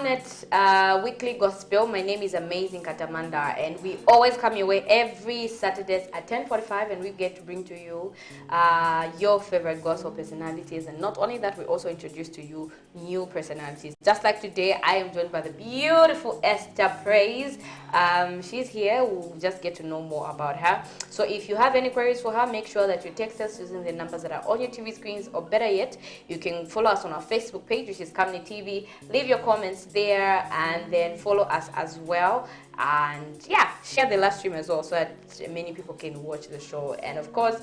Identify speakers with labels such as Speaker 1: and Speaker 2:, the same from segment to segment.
Speaker 1: Camnet Weekly Gospel. My name is Amazing Katamanda, and we always come your way every Saturdays at 10:45, and we get to bring to you your favorite gospel personalities. And not only that, we also introduce to you new personalities. Just like today, I am joined by the beautiful Esther Praise. She's here. We'll just get to know more about her. So if you have any queries for her, make sure that you text us using the numbers that are on your TV screens, or better yet, you can follow us on our Facebook page, which is Camnet TV. Leave your comments there, and then follow us as well. And yeah, share the live stream as well, so that many people can watch the show. And of course,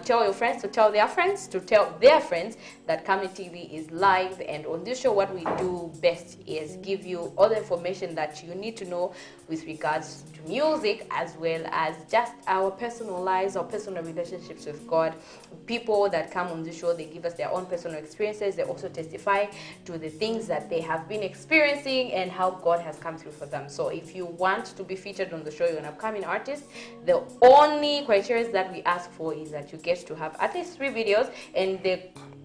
Speaker 1: tell your friends to tell their friends to tell their friends that Camnet TV is live. And on this show, what we do best is give you all the information that you need to know with regards to music, as well as just our personal lives, our personal relationships with God. People that come on the show, they give us their own personal experiences. They also testify to the things that they have been experiencing and how God has come through for them. So if you want to be featured on the show, you're an upcoming artist, the only criteria that we ask for is that you get to have at least 3 videos, and the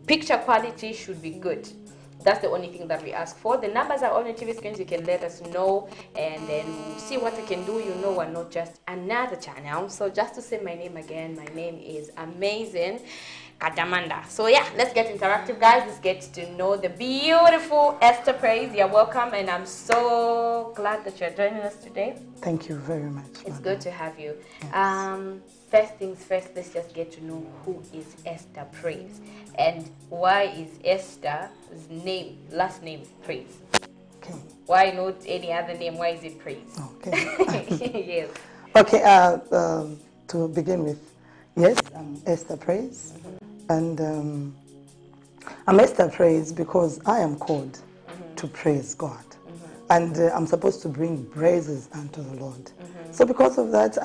Speaker 1: picture quality should be good. That's the only thing that we ask for. The numbers are on your TV screens. You can let us know, and then we'll see what we can do. You know, we're not just another channel. So just to say my name again, my name is Amazing Katamanda. So yeah, let's get interactive, guys. Let's get to know the beautiful Esther Praise. You're welcome, and I'm so glad that you're joining us today.
Speaker 2: Thank you very much.
Speaker 1: It's good to have you. Yes. First things first, let's just get to know who is Esther Praise, and why is Esther's name, last name, Praise?
Speaker 2: Okay.
Speaker 1: Why not any other name? Why is it Praise?
Speaker 2: Okay.
Speaker 1: Yes.
Speaker 2: Okay. To begin with, yes, I'm Esther Praise, and I'm Esther Praise because I am called to praise God, and I'm supposed to bring praises unto the Lord. So because of that,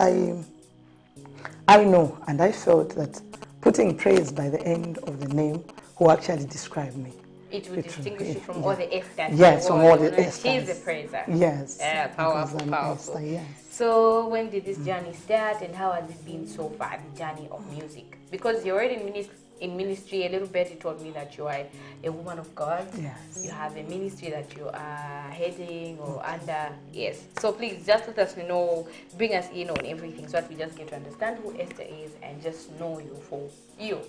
Speaker 2: I know, and I felt that putting praise by the end of the name will actually describe me.
Speaker 1: It will distinguish you from all the Esthers.
Speaker 2: Yes, from all the Esthers.
Speaker 1: She's a praiser.
Speaker 2: Yes.
Speaker 1: Yeah, powerful, powerful.
Speaker 2: Esther, yes.
Speaker 1: So when did this journey start, and how has it been so far, the journey of music? Because you're already in ministry a little bit. You told me that you are a woman of God.
Speaker 2: Yes.
Speaker 1: You have a ministry that you are heading or under. Yes. So please just let us know, bring us in on everything, so that we just get to understand who Esther is and just know you for you.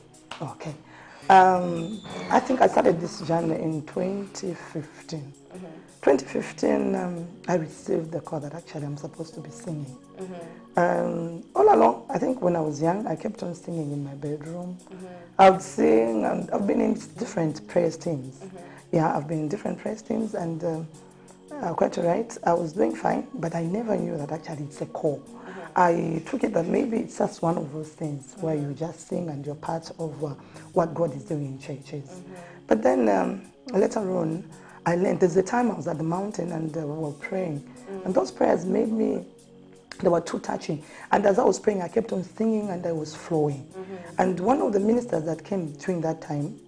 Speaker 2: Okay. I think I started this journey in 2015. 2015, I received the call that actually I'm supposed to be singing. All along, I think when I was young, I kept on singing in my bedroom. I would sing, and I've been in different praise teams. Yeah, I've been in different praise teams, and quite right, I was doing fine, but I never knew that actually it's a call. I took it that maybe it's just one of those things where you just sing and you're part of what God is doing in churches. But then later on, I learned there's a time I was at the mountain and we were praying. And those prayers made me, they were too touching. And as I was praying, I kept on singing and I was flowing. And one of the ministers that came during that time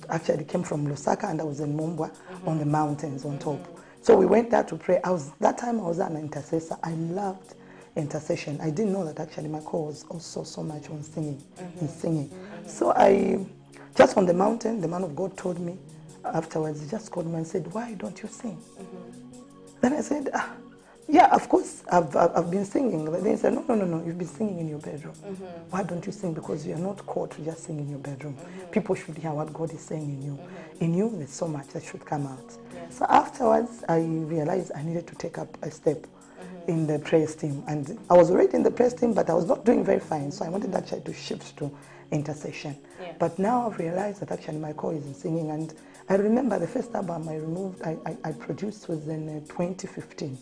Speaker 2: actually came from Lusaka, and I was in Mumbwa on the mountains on top. So we went there to pray. That time I was an intercessor. I loved intercession. I didn't know that actually my call was also so much on singing, in singing. So I, just on the mountain, the man of God told me afterwards, he just called me and said, "Why don't you sing?" Then I said, yeah, of course, I've been singing. Then he said, no, you've been singing in your bedroom. Why don't you sing? Because you're not called to just sing in your bedroom. People should hear what God is saying in you. In you, there's so much that should come out. So afterwards, I realized I needed to take up a step in the praise team. And I was already in the praise team, but I was not doing very fine. So I wanted actually to shift to intercession. But now I've realized that actually my call is in singing. And I remember the first album I produced was in 2015,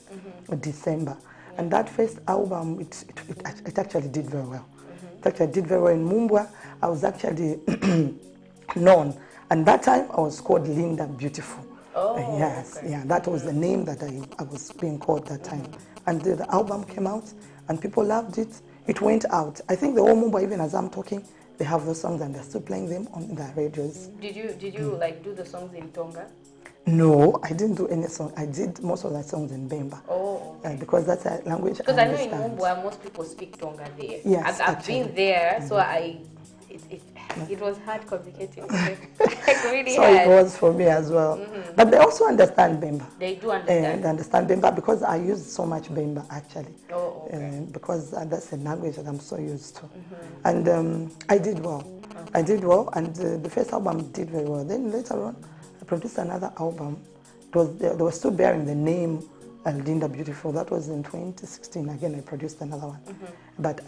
Speaker 2: December. And that first album, it actually did very well. It actually did very well in Mumbwa. I was actually known. And that time I was called Linda Beautiful. Oh, yes, okay. Yeah, that was the name that I was being called that time. And the album came out, and people loved it. It went out. I think the whole Mumbwa, even as I'm talking, they have those songs and they're still playing them on their radios.
Speaker 1: Did you like do the songs in Tonga?
Speaker 2: No, I didn't do any song. I did most of the songs in Bemba. Oh, okay. Because that's a language I understand.
Speaker 1: Because I know in Mumbwa most people speak Tonga there.
Speaker 2: Yes,
Speaker 1: I've been there, so it was hard communicating with them. Like really
Speaker 2: So
Speaker 1: hard.
Speaker 2: it was for me as well. But they also understand Bemba.
Speaker 1: They do understand.
Speaker 2: They understand Bemba because I use so much Bemba actually.
Speaker 1: Oh, okay.
Speaker 2: Because that's a language that I'm so used to. And I did well. Okay. I did well, and the first album did very well. Then later on, I produced another album. They were still bearing the name Linda Beautiful. That was in 2016. Again, I produced another one. But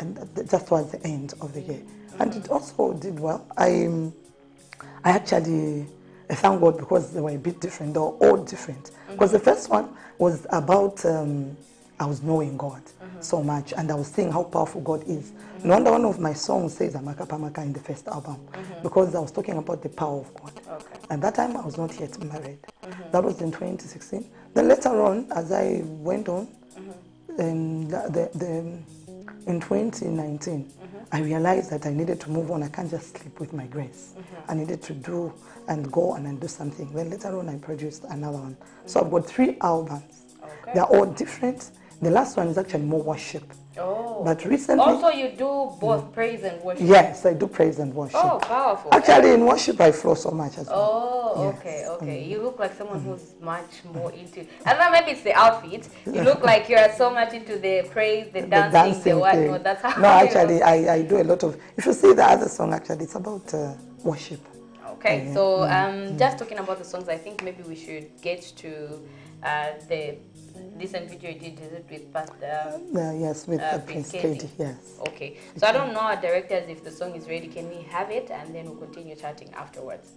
Speaker 2: just towards the end of the year. And it also did well. I actually thank God because they were a bit different. They were all different. Because the first one was about, I was knowing God so much, and I was seeing how powerful God is. No wonder one of my songs says Amaka Pamaka in the first album, because I was talking about the power of God.
Speaker 1: Okay.
Speaker 2: At that time, I was not yet married. That was in 2016. Then later on, as I went on, in 2019, I realized that I needed to move on. I can't just sleep with my grace. I needed to do and go and do something. Then later on, I produced another one. So I've got 3 albums.
Speaker 1: Okay.
Speaker 2: They're all different. The last one is actually more worship.
Speaker 1: Oh.
Speaker 2: But recently...
Speaker 1: Also, you do both praise and worship?
Speaker 2: Yes, I do praise and worship.
Speaker 1: Oh, powerful.
Speaker 2: Actually, in worship, I flow so much as well.
Speaker 1: Oh, yes. Okay. You look like someone who's much more into... I don't know, maybe it's the outfit. You look like you're so much into the praise, the dancing, the whatnot. That's how
Speaker 2: No, actually, I do a lot of... If you see the other song, actually, it's about worship.
Speaker 1: Okay, so just talking about the songs, I think maybe we should get to the recent video you did. Is it with Pastor?
Speaker 2: Yes, with Prince Katie, yes.
Speaker 1: Okay, so I don't know our directors if the song is ready. Can we have it and then we'll continue chatting afterwards?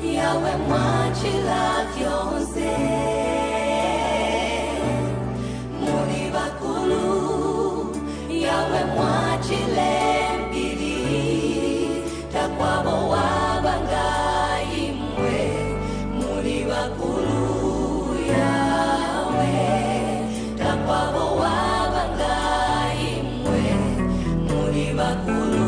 Speaker 3: Yawe mwachila vyonse Muni bakulu Yawe mwachile mbili Takwabo wabanga imwe Muni bakulu Yawe Takwabo wabanga imwe Muni bakulu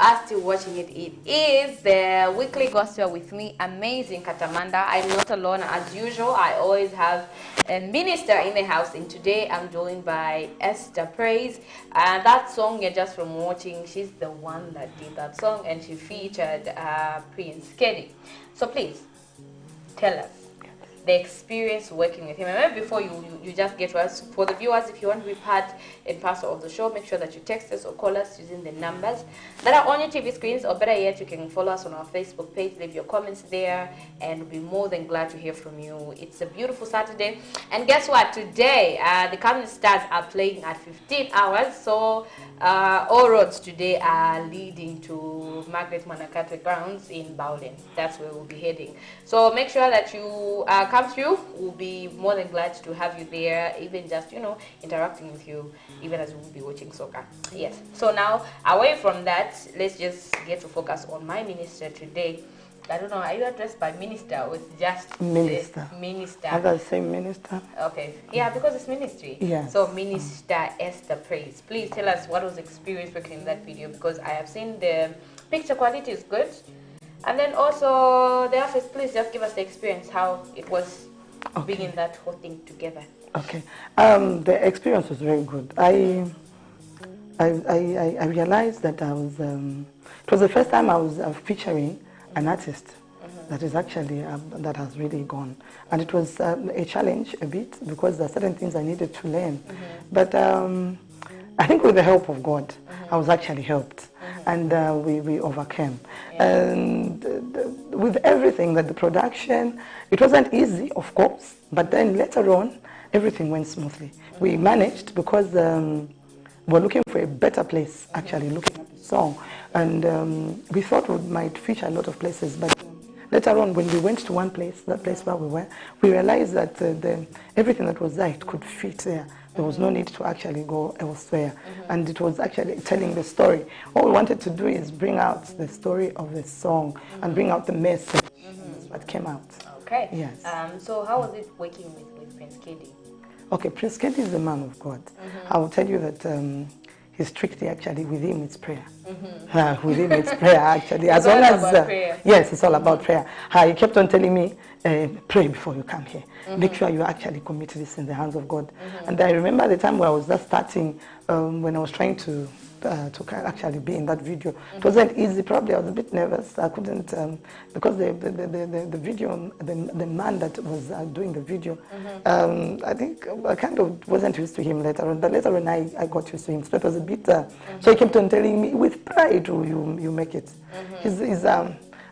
Speaker 1: are still watching it, it is the weekly gospel with me, amazing Katamanda. I'm not alone as usual. I always have a minister in the house, and today I'm joined by Esther Praise. And that song you're just from watching, she's the one that did that song, and she featured Prince Keddy. So please tell us the experience working with him. And maybe before you just get to us, for the viewers, if you want to be part and parcel of the show, make sure that you text us or call us using the numbers that are on your TV screens, or better yet, you can follow us on our Facebook page, leave your comments there, and we'll be more than glad to hear from you. It's a beautiful Saturday, and guess what? Today, the Camnet Stars are playing at 15 hours, so all roads today are leading to Margaret Manakatwe grounds in Bowden. That's where we'll be heading. So make sure that you come through. We'll be more than glad to have you there, even just, interacting with you, even as we'll be watching soccer. Yes. So now, away from that, let's just get to focus on my minister today. I don't know, are you addressed by minister or it's just
Speaker 2: minister?
Speaker 1: Minister.
Speaker 2: Others say minister.
Speaker 1: Okay. Yeah, because it's ministry.
Speaker 2: Yeah.
Speaker 1: So Minister Esther Praise. Please tell us what was the experience working in that video, because I have seen the picture quality is good. And then also the office, please just give us the experience, how it was bringing that whole thing together.
Speaker 2: Okay. The experience was very good. I realized that I was, it was the first time I was featuring an artist that is actually, that has really gone. And it was a challenge a bit, because there are certain things I needed to learn. But I think with the help of God, I was actually helped. And we overcame. And with everything, that the production, it wasn't easy, of course, but then later on, everything went smoothly. We managed, because we're looking for a better place, actually, looking at the song. And we thought we might feature a lot of places, but later on, when we went to one place, that place where we were, we realized that everything that was there, it could fit there. There was no need to actually go elsewhere. And it was actually telling the story. All we wanted to do is bring out the story of the song and bring out the message. That's what came out.
Speaker 1: Okay.
Speaker 2: Yes.
Speaker 1: So how was it working with Prince Keddy?
Speaker 2: Okay, Prince Keddy is a man of God. I will tell you that he's strictly actually with him it's prayer. With him it's prayer actually. As long as prayer. Yes, it's all about prayer. He kept on telling me, pray before you come here. Make sure you actually commit this in the hands of God. And I remember the time where I was just starting, when I was trying to actually be in that video. It wasn't easy. Probably I was a bit nervous. I couldn't, because the video, the man that was doing the video, I think I kind of wasn't used to him later on. But later on, I got used to him. So it was a bit. So he kept on telling me, with pride, you make it.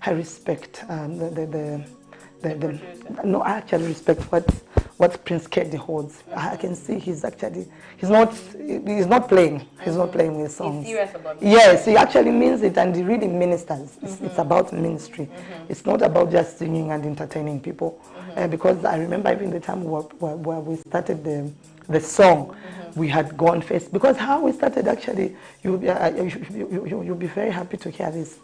Speaker 2: I respect no, I actually respect what Prince Keddy holds. I can see he's not playing. He's not playing with songs.
Speaker 1: He's serious about it.
Speaker 2: Yes, he actually means it, and he really ministers. It's about ministry. It's not about just singing and entertaining people. Because I remember even the time where we started the song, we had gone first. Because how we started, actually, you'll be very happy to hear this.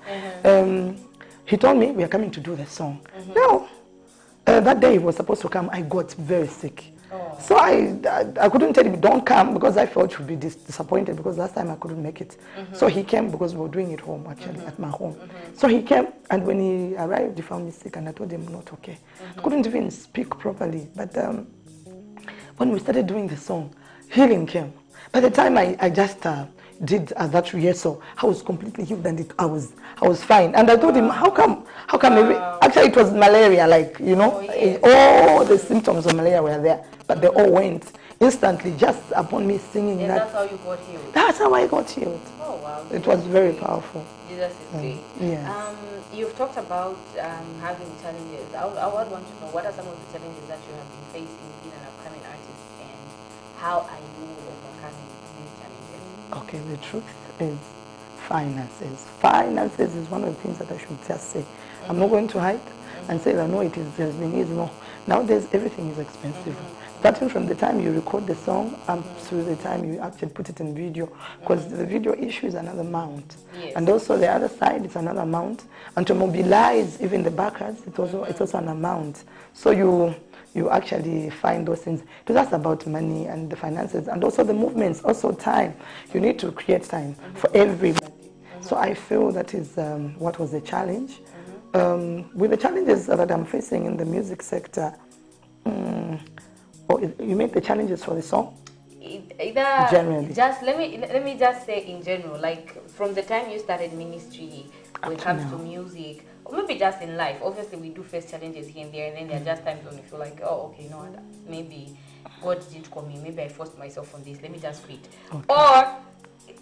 Speaker 2: He told me we are coming to do the song. Now, that day he was supposed to come, I got very sick. So I couldn't tell him, don't come, because I felt he would be disappointed, because last time I couldn't make it. So he came, because we were doing it home, actually, at my home. So he came, and when he arrived, he found me sick, and I told him not okay. I couldn't even speak properly. But when we started doing the song, healing came. By the time I just did that rehearsal, I was completely healed, and I was fine. And I told him, how come actually it was malaria, like, all the symptoms of malaria were there, but they all went instantly just upon me singing that.
Speaker 1: That's how you got healed?
Speaker 2: That's how I got healed.
Speaker 1: Oh, wow.
Speaker 2: It was very powerful.
Speaker 1: Jesus is great.
Speaker 2: Yes.
Speaker 1: You've talked about having challenges. I would want to know, what are some of the challenges that you have been facing being an upcoming artist, and how are you overcoming these challenges?
Speaker 2: Okay, the truth is finances. Finances is one of the things that I should just say. I'm not going to hide and say that no, it has been easy. No, nowadays everything is expensive. Starting from the time you record the song up to the time you actually put it in video, because the video issue is another amount.
Speaker 1: Yes.
Speaker 2: And also the other side is another amount. And to mobilize even the backers, it's also an amount. So you actually find those things. It's just about money and the finances, and also the movements, also time. You need to create time for everybody. So I feel that is what was the challenge. With the challenges that I'm facing in the music sector, you mean the challenges for the song?
Speaker 1: Either
Speaker 2: Generally.
Speaker 1: just let me just say in general, like from the time you started ministry when it comes to music, or maybe just in life. Obviously we do face challenges here and there, and then there are just times when we feel like, oh, okay, no, maybe God didn't call me, maybe I forced myself on this, let me just quit. Or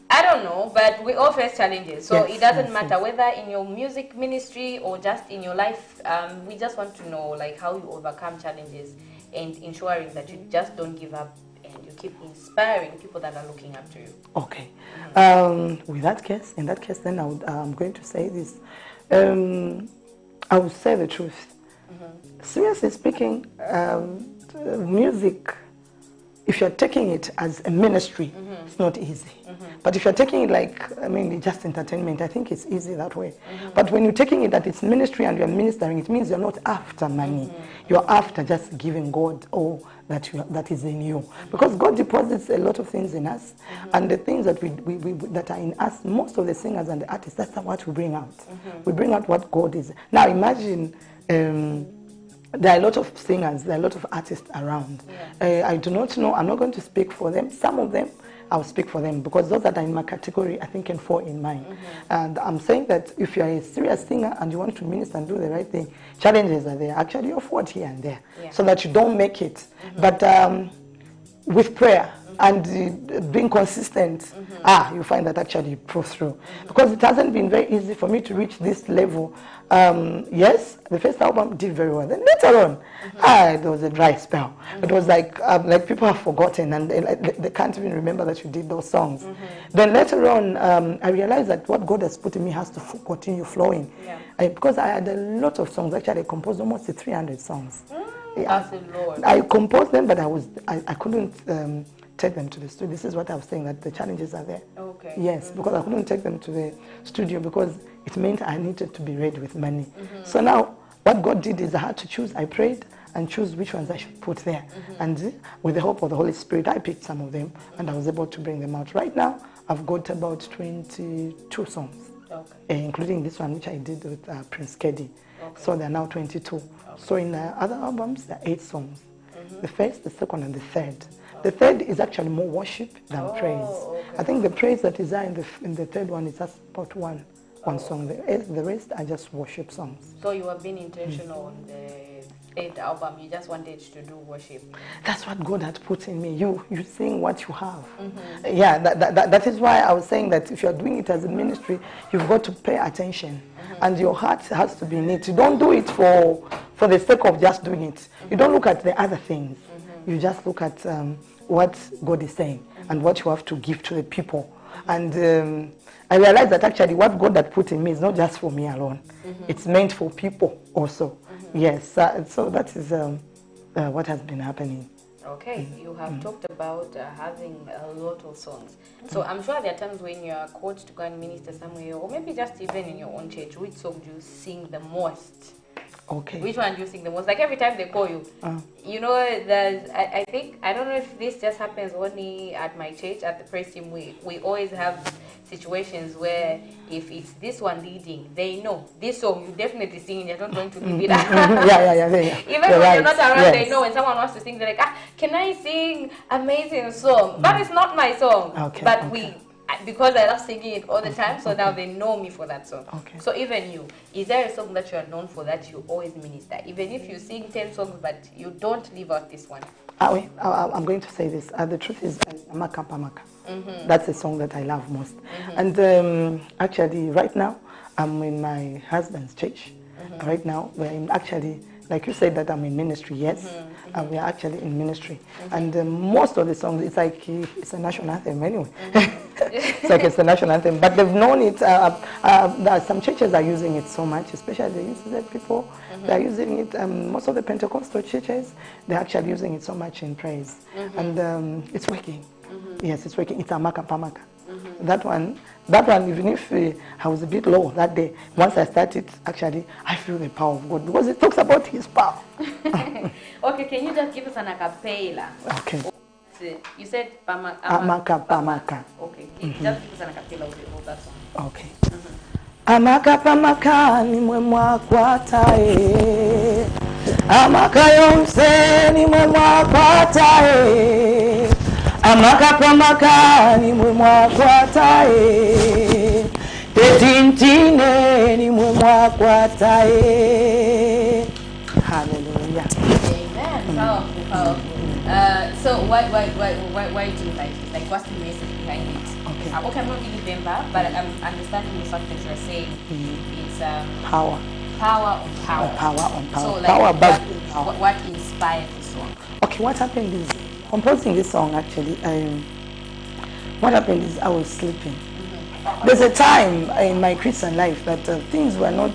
Speaker 1: I don't know, but we all face challenges, so it doesn't matter whether in your music ministry or just in your life. We just want to know like how you overcome challenges and ensuring that you just don't give up and you keep inspiring people that are looking up to you.
Speaker 2: Okay. In that case, then I'm going to say this. I will say the truth. Seriously speaking, music, if you're taking it as a ministry, it's not easy. But if you're taking it like, just entertainment, I think it's easy that way. But when you're taking it that it's ministry and you're ministering, it means you're not after money. You're after just giving God all that is in you. Because God deposits a lot of things in us, and the things that we that are in us, most of the singers and the artists, that's what we bring out. We bring out what God is. Now imagine, there are a lot of singers, there are a lot of artists around. I do not know, I'm not going to speak for them. Some of them, I'll speak for them, because those that are in my category, I think, can fall in mine. And I'm saying that if you're a serious singer and you want to minister and do the right thing, challenges are there. Actually, you're forward here and there, so that you don't make it. But with prayer and being consistent, you find that actually you pull through. Because it hasn't been very easy for me to reach this level. Yes, the first album did very well. Then later on, there was a dry spell. It was like people have forgotten, and they can't even remember that you did those songs. Then later on, I realized that what God has put in me has to continue flowing. Because I had a lot of songs. Actually, I composed almost 300 songs.
Speaker 1: Lord.
Speaker 2: I composed them, but I couldn't take them to the studio. This is what I was saying, that the challenges are there.
Speaker 1: Okay.
Speaker 2: Yes, because I couldn't take them to the studio because it meant I needed to be ready with money. So now what God did is I had to choose. I prayed and choose which ones I should put there. And with the help of the Holy Spirit, I picked some of them and I was able to bring them out. Right now, I've got about 22 songs, including this one which I did with Prince Keddy. So there are now 22. So in other albums, there are 8 songs. The first, the second, and the third. The third is actually more worship than praise. I think the praise that is there in the third one is just about one song. The rest are just worship songs.
Speaker 1: So you have been intentional on the 8th album. You just wanted to do worship.
Speaker 2: That's what God had put in me. You sing what you have. Yeah, that is why I was saying that if you're doing it as a ministry, you've got to pay attention. And your heart has to be in it. You don't do it for the sake of just doing it. You don't look at the other things. You just look at what God is saying and what you have to give to the people. And I realized that actually what God had put in me is not just for me alone. It's meant for people also. Yes, so that is what has been happening.
Speaker 1: Okay, you have talked about having a lot of songs. So I'm sure there are times when you are called to go and minister somewhere, or maybe just even in your own church. Which song do you sing the most?
Speaker 2: Okay.
Speaker 1: Which one do you sing the most? Like every time they call you, you know, I think, I don't know if this just happens only at my church, at the praise team, we always have situations where if it's this one leading, they know this song you definitely sing, you're not going to leave it.
Speaker 2: Yeah.
Speaker 1: Even when you're not around, they know when someone wants to sing, they're like, can I sing amazing song? But it's not my song. But because I love singing it all the time, so now they know me for that song. So even you, is there a song that you are known for that you always minister? Even if you sing 10 songs, but you don't leave out this one.
Speaker 2: I'm going to say this. The truth is, Amaka Pamaka. That's the song that I love most. And actually, right now, I'm in my husband's church. Right now, we're actually, like you said, that I'm in ministry. Yes, we are actually in ministry. And most of the songs, it's like it's a national anthem anyway. It's like it's a national anthem. But they've known it. Some churches are using it so much, especially the ESTHER people. They're using it. Most of the Pentecostal churches, they're actually using it so much in praise. And it's working. Yes, it's working. It's Amaka Pamaka. That one, even if I was a bit low that day, once I started, actually, I feel the power of God because it talks about His power.
Speaker 1: Okay, can you just give us an a cappella?
Speaker 2: Okay.
Speaker 1: You said
Speaker 2: Amaka Pamaka.
Speaker 1: Okay, just give us an acapella of that song.
Speaker 2: Okay. Amaka Pamaka ni mwemwa kwatae. Amaka yomse ni mwemwa kwatae. Amaka Pamaka ni mwemwa kwatae. Tetintine ni mwemwa kwatae. Hallelujah.
Speaker 1: Amen. Powerful, powerful. So why do you like it? Like, what's the message behind it?
Speaker 2: Okay.
Speaker 1: Okay, I'm not really member, but I'm understanding the fact that you're saying it's
Speaker 2: Power.
Speaker 1: Power on power.
Speaker 2: Power on power.
Speaker 1: So, like,
Speaker 2: Power back to power.
Speaker 1: what inspired the song?
Speaker 2: Okay, what happened is, composing this song actually, what happened is I was sleeping. There's a time in my Christian life that things were not,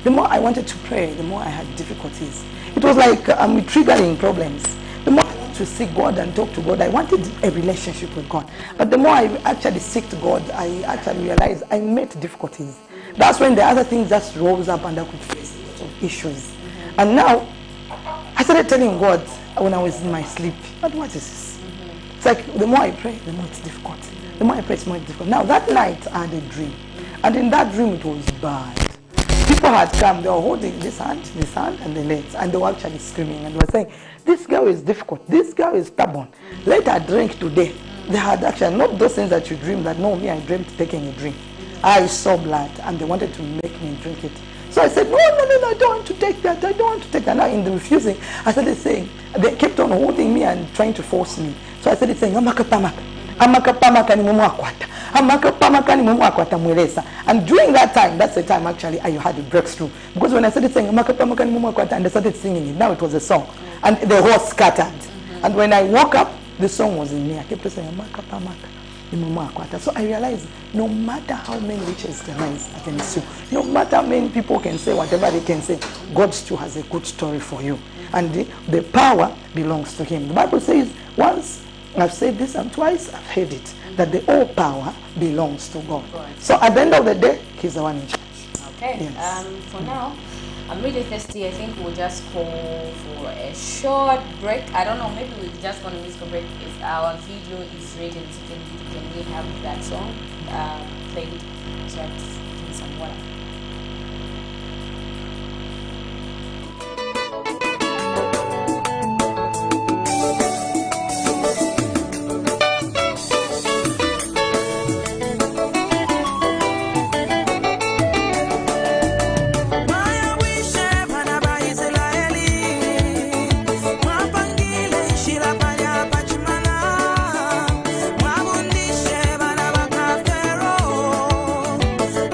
Speaker 2: the more I wanted to pray, the more I had difficulties. It was like I'm triggering problems. The more I want to seek God and talk to God, I wanted a relationship with God. But the more I actually seek to God, I actually realized I met difficulties. That's when the other things just rose up and I could face issues. And now, I started telling God when I was in my sleep, but what is this? It's like the more I pray, the more it's difficult. The more I pray, it's more difficult. Now, that night I had a dream. And in that dream, it was bad. People had come, they were holding this hand, and the legs, and they were actually screaming, and they were saying, this girl is difficult, this girl is stubborn, let her drink today. They had actually, not those things that you dream, that no, me, I dreamt taking a drink. I saw blood, and they wanted to make me drink it. So I said, no, I don't want to take that, I don't want to take that. Now in the refusing, I started saying, they kept on holding me and trying to force me. So I started saying, Amaka Pamaka, Amaka Pamaka ni mumu akwata. And during that time, that's the time actually I had a breakthrough. Because when I started saying, and I started singing it, now it was a song. And the horse scattered. And when I woke up, the song was in me. I kept saying, so I realized no matter how many witches can rise against you, no matter how many people can say whatever they can say, God still has a good story for you. And the power belongs to him. The Bible says, once I've said this and twice I've heard it, that the all power belongs to God. So at the end of the day, he's the one in charge.
Speaker 1: Okay.
Speaker 2: Yes.
Speaker 1: For now, I'm really thirsty. I think we'll just call for a short break. I don't know, maybe we're just going to miss a break. If our video is ready, can we have that song played? Just drink some water.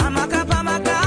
Speaker 3: Amaka Pamaka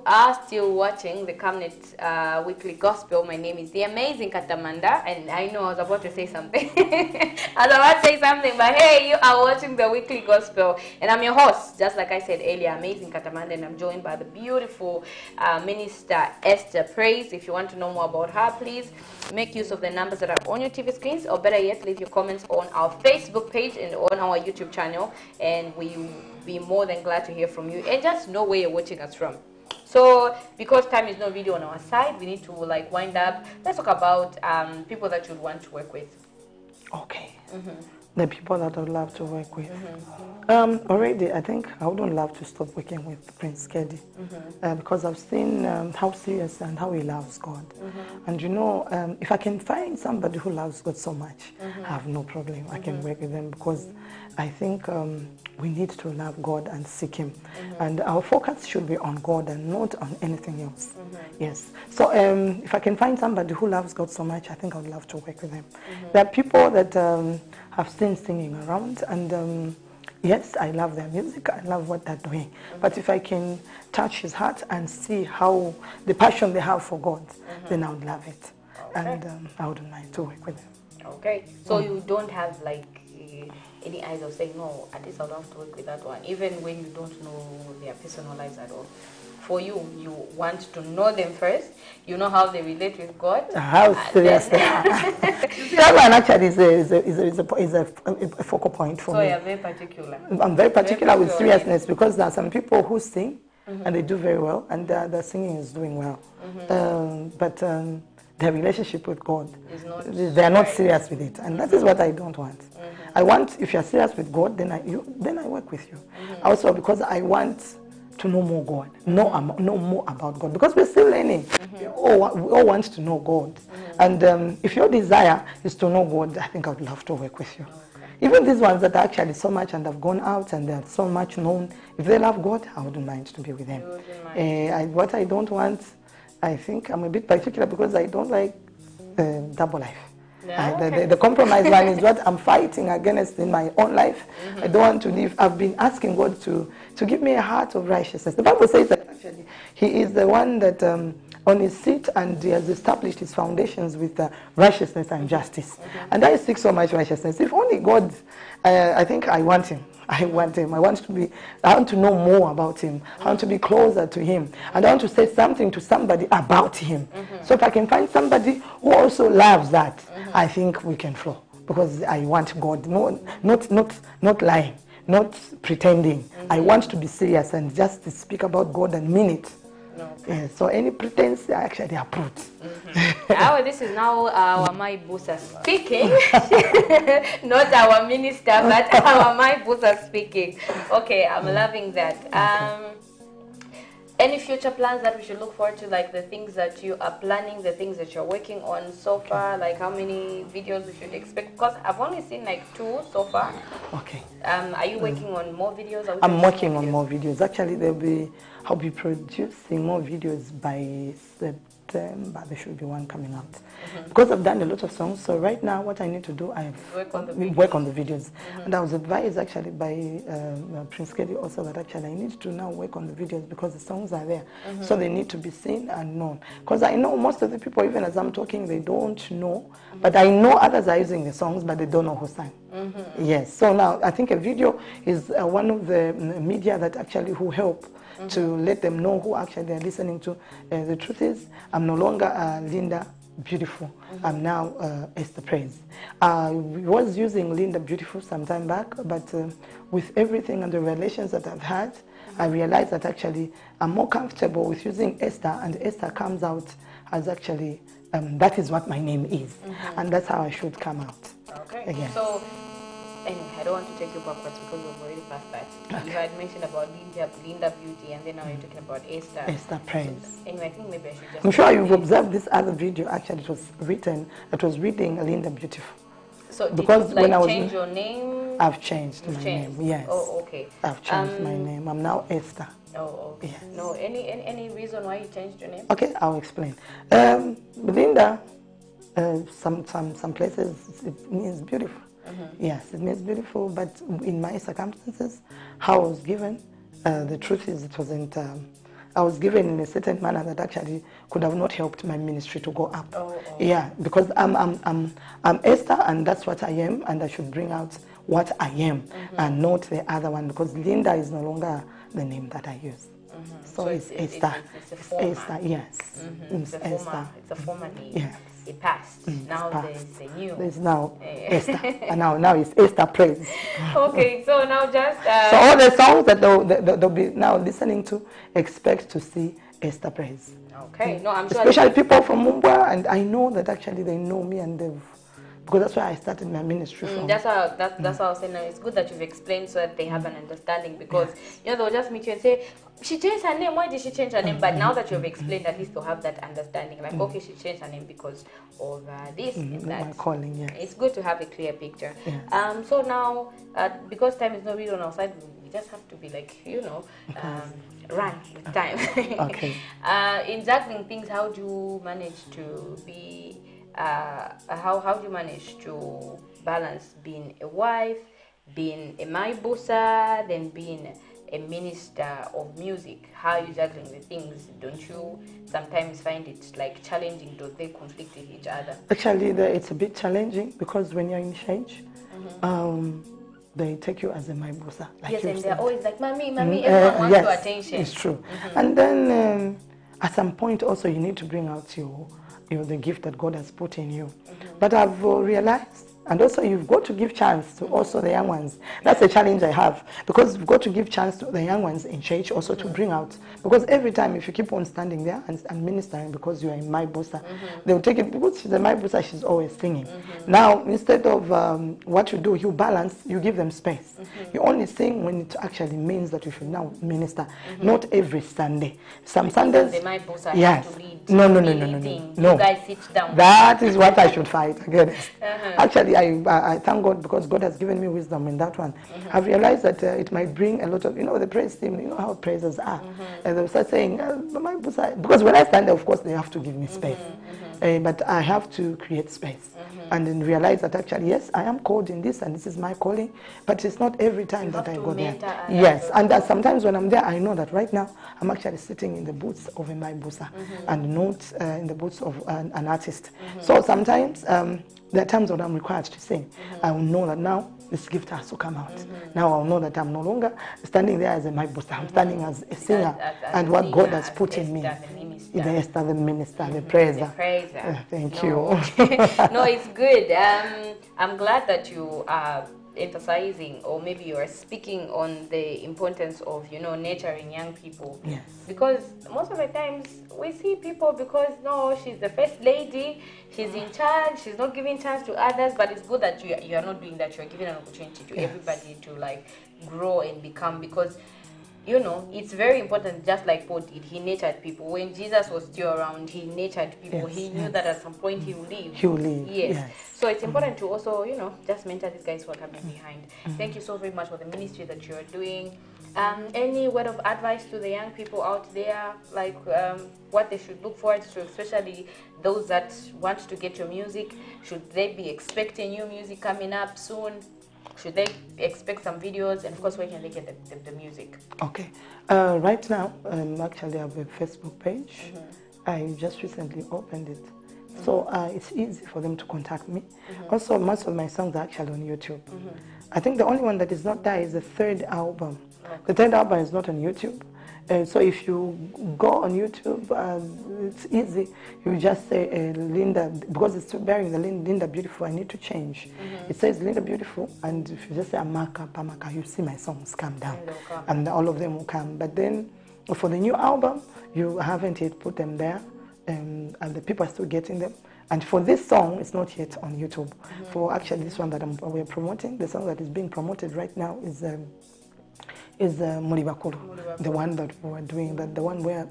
Speaker 1: are still watching the Camnet Weekly Gospel. My name is the amazing Katamanda, and I know I was about to say something. I was about to say something, but hey, you are watching the Weekly Gospel, and I'm your host, just like I said earlier, amazing Katamanda, and I'm joined by the beautiful Minister Esther Praise. If you want to know more about her, please make use of the numbers that are on your TV screens, or better yet, leave your comments on our Facebook page and on our YouTube channel, and we will be more than glad to hear from you, and just know where you're watching us from. So because time is not really on our side, we need to like wind up. Let's talk about people that you'd want to work with.
Speaker 2: Okay. The people that I'd love to work with. Already, I think I wouldn't love to stop working with Prince Keddy because I've seen how serious and how he loves God. And you know, if I can find somebody who loves God so much, I have no problem. I can work with them because I think we need to love God and seek Him. And our focus should be on God and not on anything else. Yes. So if I can find somebody who loves God so much, I think I would love to work with them. There are people that have seen singing around, and yes, I love their music, I love what they're doing. But if I can touch his heart and see how the passion they have for God, then I would love it. And I wouldn't mind to work with them.
Speaker 1: Okay. So you don't have like any eyes of saying, no, at least I don't have to work with that one, even when you don't know their personal lives at all. For you, you want to know them first. You know how they relate with God.
Speaker 2: How serious they are. That one actually is a focal point for me.
Speaker 1: So you're very particular.
Speaker 2: I'm very particular with seriousness because there are some people who sing and they do very well, and their singing is doing well. But their relationship with God, they are not serious with it, and that is what I don't want. I want, if you're serious with God, then I work with you. Also because I want to know more God, know more about God, because we're still learning. We all want to know God. And if your desire is to know God, I think I would love to work with you. Even these ones that are actually so much and have gone out and they're so much known, if they love God, I wouldn't mind to be with them. What I don't want, I think I'm a bit particular because I don't like double life. The compromise one is what I'm fighting against in my own life. I don't want to live. I've been asking God to give me a heart of righteousness. The Bible says that actually He is the one that on His seat, and He has established His foundations with righteousness and justice. And I seek so much righteousness. If only God, I think I want Him. I want Him. I want to know more about Him. I want to be closer to Him. And I want to say something to somebody about Him. So if I can find somebody who also loves that, I think we can flow. Because I want God, not lying, not pretending. I want to be serious and just to speak about God and mean it. Yeah, so any pretense, I actually approved.
Speaker 1: This is now our My Busa speaking. Not our minister, but our My Busa speaking. Okay, I'm loving that. Any future plans that we should look forward to, like the things that you are planning, the things that you're working on so far, like how many videos we should expect? Because I've only seen like 2 so far.
Speaker 2: Okay.
Speaker 1: Are you working on more videos?
Speaker 2: I'm working on more videos. Actually, I'll be producing more videos by September. There should be one coming out. Because I've done a lot of songs, so right now what I need to do, work on the videos. And I was advised actually by Prince Keddy also that actually I need to now work on the videos because the songs are there. So they need to be seen and known. Because I know most of the people, even as I'm talking, they don't know. But I know others are using the songs, but they don't know who sang. Yes, so now I think a video is one of the media that actually who help to let them know who actually they're listening to. The truth is, I'm no longer Linda Beautiful. I'm now Esther Praise. I was using Linda Beautiful some time back, but with everything and the relations that I've had, I realized that actually I'm more comfortable with using Esther, and Esther comes out as actually, that is what my name is. And that's how I should come out.
Speaker 1: Okay. Yes. So, anyway, I don't want to take you backwards because we've already passed that. Okay. You had mentioned about Linda Beauty, and then now you're talking about Esther.
Speaker 2: Esther Praise.
Speaker 1: Anyway, I think maybe I should just...
Speaker 2: I'm sure you've observed this other video. Actually, it was reading Linda Beautiful.
Speaker 1: So because did you, like, when I was change your name?
Speaker 2: I've changed my name, yes.
Speaker 1: Oh, okay.
Speaker 2: I've changed my name. I'm now Esther.
Speaker 1: Oh, okay. Yes. No, any reason why you changed your name?
Speaker 2: Okay, I'll explain. Linda, some places it means beautiful. Yes, it means beautiful, but in my circumstances, how I was given, the truth is it wasn't I was given in a certain manner that actually could have not helped my ministry to go up.
Speaker 1: Oh.
Speaker 2: Yeah, because I'm Esther, and that's what I am, and I should bring out what I am, and not the other one, because Linda is no longer the name that I use. So it's Esther.
Speaker 1: It's a former.
Speaker 2: Esther, yes.
Speaker 1: It's a former name.
Speaker 2: Yes.
Speaker 1: It passed. Now
Speaker 2: passed.
Speaker 1: there's a new.
Speaker 2: There's now Esther, and now it's Esther Praise.
Speaker 1: Okay, so now just
Speaker 2: so all the songs that they'll be now listening to, expect to see Esther Praise.
Speaker 1: Okay, no, I'm sure.
Speaker 2: Especially people from Mumbwa, and I know that actually they know me, and because that's why I started my ministry from.
Speaker 1: That's how I was saying. It's good that you've explained so that they have an understanding, because they'll just meet you and say, she changed her name. Why did she change her name? But now that you've explained, at least they'll have that understanding. Like, okay, she changed her name because of this and that.
Speaker 2: My calling, yes.
Speaker 1: It's good to have a clear picture.
Speaker 2: Yes.
Speaker 1: So now, because time is not really on our side, we just have to be like, run with time.
Speaker 2: Okay.
Speaker 1: In juggling things, how do you manage to be? How do you manage to balance being a wife, being a maibusa, then being a minister of music? How are you juggling the things? Don't you sometimes find it like challenging? Do they conflict with each other?
Speaker 2: Actually, it's a bit challenging, because when you're in change, they take you as a maibusa. Like
Speaker 1: yes, and
Speaker 2: said.
Speaker 1: they're always like, mommy, everyone wants your attention.
Speaker 2: It's true. And then at some point also you need to bring out the gift that God has put in you. But I've realized, and also you've got to give chance to also the young ones. That's a challenge I have, because you've got to give chance to the young ones in church also to bring out. Because every time if you keep on standing there and ministering because you are in my bossa, they'll take it, because she's a my bossa, she's always singing. Now, instead of what you do, you balance, you give them space. You only sing when it actually means that you should now minister, not every Sunday. Some Sundays,
Speaker 1: the my bossa
Speaker 2: yes.
Speaker 1: have to lead.
Speaker 2: No.
Speaker 1: You guys sit down.
Speaker 2: That is what I should fight against. Actually, I thank God, because God has given me wisdom in that one. I've realized that it might bring a lot of, the praise team, you know how praisers are. And they'll start saying, my bossa, because when I stand there, of course, they have to give me space. But I have to create space. And then realize that actually, yes, I am called in this, and this is my calling, but it's not every time that I go there. Yes, and sometimes when I'm there, I know that right now, I'm actually sitting in the boots of a maibusa and not in the boots of an artist. So sometimes, there are times when I'm required to sing. I will know that now this gift has to come out. Now I'll know that I'm no longer standing there as a maibusa. I'm standing as a singer, and what God has put in me. The Esther, the minister, the praiser. Thank you.
Speaker 1: No, it's good. I'm glad that you are emphasizing, or maybe you are speaking on the importance of nurturing young people.
Speaker 2: Yes.
Speaker 1: Because most of the times we see people, because no, she's the first lady, she's in charge, she's not giving chance to others. But it's good that you are not doing that. You are giving an opportunity to everybody to like grow and become, because it's very important. Just like Paul did, he nurtured people. When Jesus was still around, he nurtured people. He knew that at some point he will leave.
Speaker 2: He will leave.
Speaker 1: Yes. So it's important to also, just mentor these guys who are coming behind. Thank you so very much for the ministry that you are doing. Any word of advice to the young people out there, like what they should look forward to, especially those that want to get your music? Should they be expecting new music coming up soon? Should they expect some videos? And of course, where can they get the music? Okay.
Speaker 2: Right now, actually I have a Facebook page. I just recently opened it. So it's easy for them to contact me. Also, most of my songs are actually on YouTube. I think the only one that is not there is the third album. The third album is not on YouTube. So if you go on YouTube, it's easy. You just say Linda, because it's still bearing the Linda Beautiful, I need to change. It says Linda Beautiful, and if you just say Amaka, Pamaka, you see my songs come down. And all of them will come. But then for the new album, you haven't yet put them there, and the people are still getting them. And for this song, it's not yet on YouTube. For actually this one that we're promoting, the song that is being promoted right now is Mulibakulu, the one that we were doing, the one where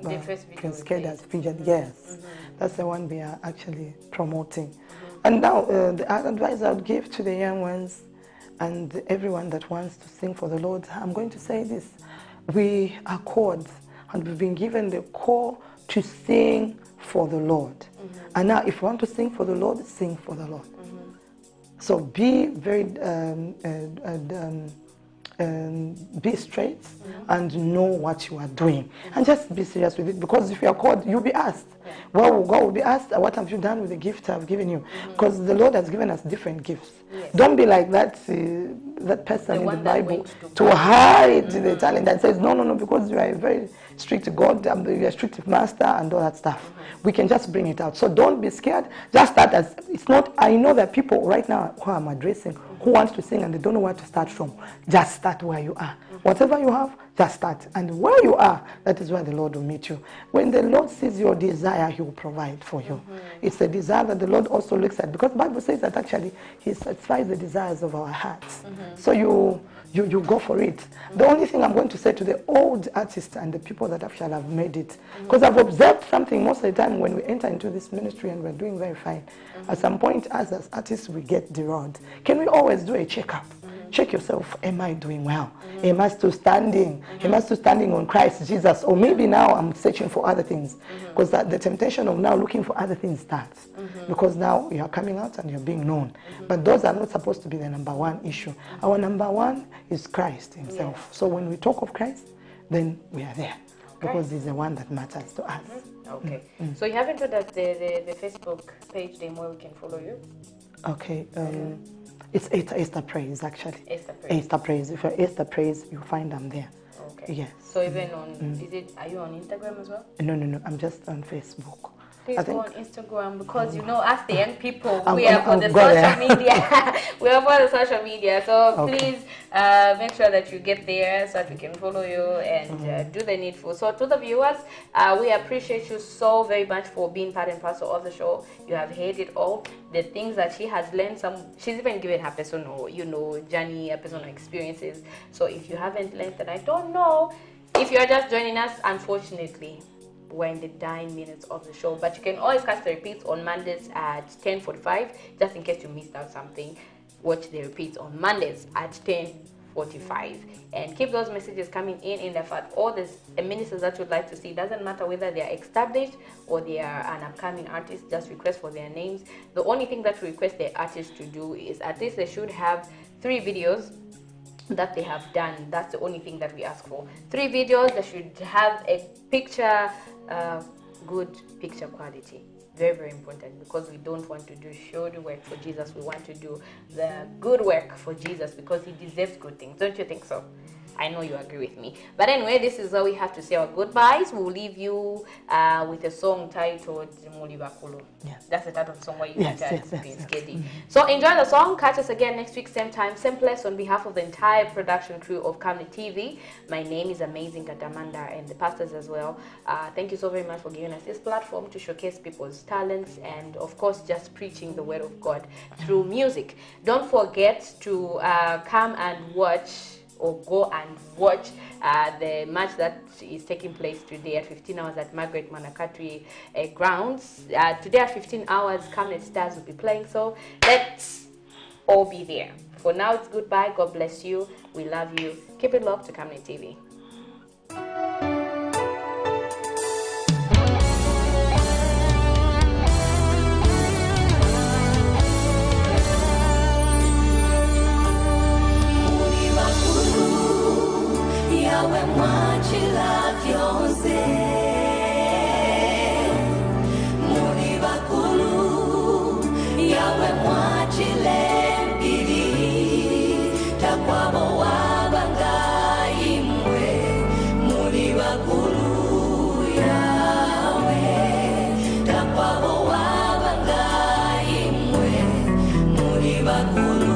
Speaker 2: Cascade has featured. Yes, that's the one we are actually promoting. And now the advice I would give to the young ones and everyone that wants to sing for the Lord, I'm going to say this: we are called, and we've been given the call to sing for the Lord. And now, if you want to sing for the Lord, sing for the Lord. So be very be straight and know what you are doing, and just be serious with it, because if you are called, you'll be asked. Well, God will be asked, what have you done with the gift I've given you? Because the Lord has given us different gifts. Don't be like that person in the Bible to hide the talent and says, no, because you are a very strict God, you are a strict master and all that stuff. We can just bring it out. So don't be scared. Just start as, it's not, I know that people right now who I'm addressing, who wants to sing and they don't know where to start from. Just start where you are. Whatever you have, just start. And where you are, that is where the Lord will meet you. When the Lord sees your desire, He will provide for you. It's a desire that the Lord also looks at, because the Bible says that actually He satisfies the desires of our hearts. So you go for it. The only thing I'm going to say to the old artists and the people that actually have made it, because I've observed something most of the time when we enter into this ministry and we're doing very fine, at some point as artists we get derailed. Can we always do a checkup? Check yourself, am I doing well? Am I still standing? Am I still standing on Christ Jesus? Or maybe now I'm searching for other things. Because the temptation of now looking for other things starts. Because now you are coming out and you're being known. But those are not supposed to be the number one issue. Our number one is Christ Himself. So when we talk of Christ, then we are there. Because He's the one that matters to us.
Speaker 1: Okay. So you haven't told us the Facebook page name where we can follow you?
Speaker 2: Okay. It's ESTHER Praise, actually.
Speaker 1: ESTHER Praise.
Speaker 2: ESTHER Praise. If you're ESTHER Praise, you'll find them there.
Speaker 1: Okay.
Speaker 2: Yes.
Speaker 1: So even on, are you on Instagram as well?
Speaker 2: No. I'm just on Facebook.
Speaker 1: Please go on Instagram, because us the young people,
Speaker 2: I'm
Speaker 1: we are for the social media. We are for the social media. So please make sure that you get there so that we can follow you and do the needful. So to the viewers, we appreciate you so very much for being part and parcel of the show. You have heard it all. The things that she has learned, she's even given her personal, journey, her personal experiences. So if you haven't learned that, I don't know. If you're just joining us, unfortunately, we're in the dying minutes of the show, but you can always catch the repeats on Mondays at 10:45, just in case you missed out something. Watch the repeats on Mondays at 10:45, and keep those messages coming in the fact all the ministers that you'd like to see. Doesn't matter whether they are established or they are an upcoming artist, just request for their names. The only thing that we request the artists to do is at least they should have 3 videos that they have done. That's the only thing that we ask for. 3 videos. They should have a picture, good picture quality. Very, very important, because we don't want to do showy work for Jesus. We want to do the good work for Jesus, because He deserves good things. Don't you think so? I know you agree with me. But anyway, this is how we have to say our goodbyes. We'll leave you with a song titled Muli Bakulu.
Speaker 2: Yes.
Speaker 1: That's the title of the song where you
Speaker 2: Yes.
Speaker 1: So enjoy the song. Catch us again next week, same time, same place. On behalf of the entire production crew of Camnet TV, my name is Amazing Katamanda, and the pastors as well. Thank you so very much for giving us this platform to showcase people's talents and, of course, just preaching the word of God through music. Don't forget to come and watch, or go and watch the match that is taking place today at 15 hours at Margaret Manakatri grounds. Today at 15 hours, Camnet Stars will be playing, so let's all be there. For now, it's goodbye. God bless you. We love you. Keep it locked to Camnet TV.
Speaker 3: Yawe mwachila vyonse, muli bakulu. Yawe mwachile mpili, takwabo wabanga imwe. Muli bakulu Yawe, takwabo wabanga imwe. Muli bakulu